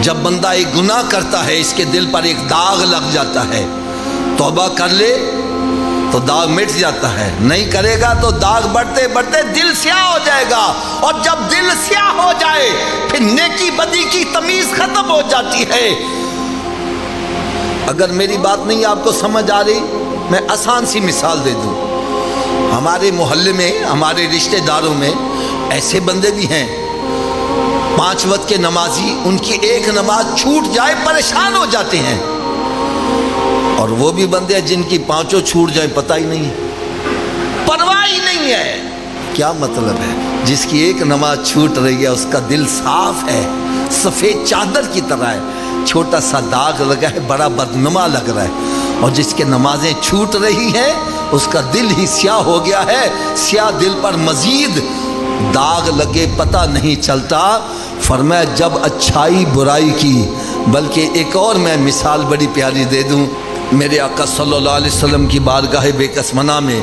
جب بندہ ایک گناہ کرتا ہے اس کے دل پر ایک داغ لگ جاتا ہے، توبہ کر لے تو داغ مٹ جاتا ہے، نہیں کرے گا تو داغ بڑھتے بڑھتے دل سیاہ ہو جائے گا، اور جب دل سیاہ ہو جائے پھر نیکی بدی کی تمیز ختم ہو جاتی ہے۔ اگر میری بات نہیں آپ کو سمجھ آ رہی، میں آسان سی مثال دے دوں۔ ہمارے محلے میں، ہمارے رشتہ داروں میں ایسے بندے بھی ہیں 5 وقت کے نمازی، ان کی ایک نماز چھوٹ جائے پریشان ہو جاتے ہیں، اور وہ بھی بندے ہیں جن کی 5 چھوٹ جائے پتہ ہی نہیں، پرواہ ہی نہیں ہے۔ کیا مطلب ہے؟ جس کی ایک نماز چھوٹ رہی ہے اس کا دل صاف ہے، سفید چادر کی طرح ہے، چھوٹا سا داغ لگا ہے، بڑا بدنما لگ رہا ہے، اور جس کے نمازیں چھوٹ رہی ہیں اس کا دل ہی سیاہ ہو گیا ہے، سیاہ دل پر مزید داغ لگے پتہ نہیں چلتا۔ فرمایا جب اچھائی برائی کی، بلکہ ایک اور میں مثال بڑی پیاری دے دوں۔ میرے آقا صلی اللہ علیہ وسلم کی بارگاہ بے کسمنہ میں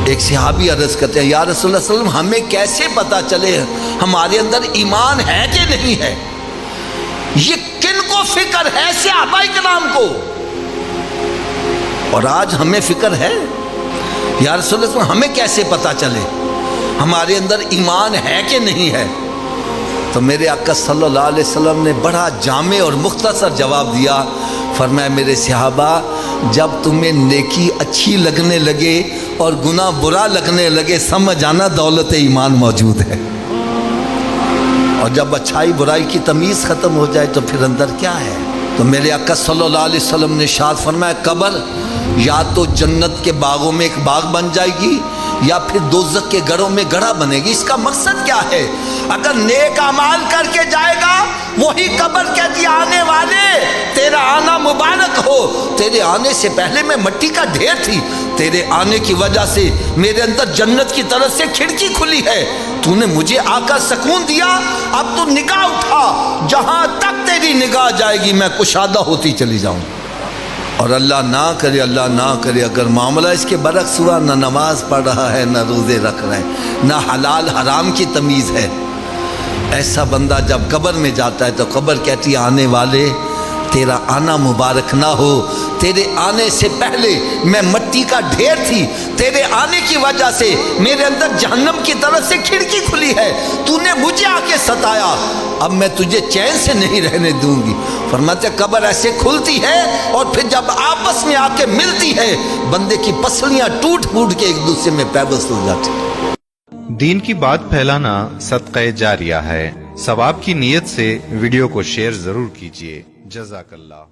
ایک صحابی عرض کرتے ہیں، یا رسول اللہ صلی اللہ علیہ وسلم ہمیں کیسے پتہ چلے ہمارے اندر ایمان ہے کہ نہیں ہے؟ یہ کن کو فکر ہے؟ صحابہ کرام کو، اور آج ہمیں فکر ہے۔ یا رسول اللہ صلی اللہ علیہ وسلم ہمیں کیسے پتہ چلے ہمارے اندر ایمان ہے کہ نہیں ہے؟ تو میرے آقا صلی اللہ علیہ وسلم نے بڑا جامع اور مختصر جواب دیا، فرمایا میرے صحابہ جب تمہیں نیکی اچھی لگنے لگے اور گناہ برا لگنے لگے سمجھ آنا دولت ایمان موجود ہے، اور جب اچھائی برائی کی تمیز ختم ہو جائے تو پھر اندر کیا ہے؟ تو میرے آقا صلی اللہ علیہ وسلم نے ارشاد فرمایا قبر یا تو جنت کے باغوں میں ایک باغ بن جائے گی یا پھر دوزخ کے گڑھوں میں گڑھا بنے گی۔ اس کا مقصد کیا ہے؟ اگر نیک اعمال کر کے جائے گا وہی قبر کہتی آنے والے تیرا آنا مبارک ہو، تیرے آنے سے پہلے میں مٹی کا ڈھیر تھی، تیرے آنے کی وجہ سے میرے اندر جنت کی طرف سے کھڑکی کھلی ہے، تو نے مجھے آ کر سکون دیا، اب تو نگاہ اٹھا، جہاں تک تیری نگاہ جائے گی میں کشادہ ہوتی چلی جاؤں۔ اور اللہ نہ کرے، اللہ نہ کرے اگر معاملہ اس کے برعکس ہوا، نہ نماز پڑھ رہا ہے، نہ روزے رکھ رہا ہے، نہ حلال حرام کی تمیز ہے، ایسا بندہ جب قبر میں جاتا ہے تو قبر کہتی آنے والے تیرا آنا مبارک نہ ہو، تیرے آنے سے پہلے میں مٹی کا ڈھیر تھی، تیرے آنے کی وجہ سے میرے اندر جہنم کی طرف سے کھڑکی کھلی ہے، تو نے مجھے آ کے ستایا، اب میں تجھے چین سے نہیں رہنے دوں گی۔ فرماتے قبر ایسے کھلتی ہے اور پھر جب آپس میں آ کے ملتی ہے بندے کی پسلیاں ٹوٹ پھوٹ کے ایک دوسرے میں پیوست ہو جاتی ہیں۔ دین کی بات پھیلانا صدقہ جاریہ ہے، ثواب کی نیت سے ویڈیو کو شیئر ضرور کیجیے۔ جزاک اللہ۔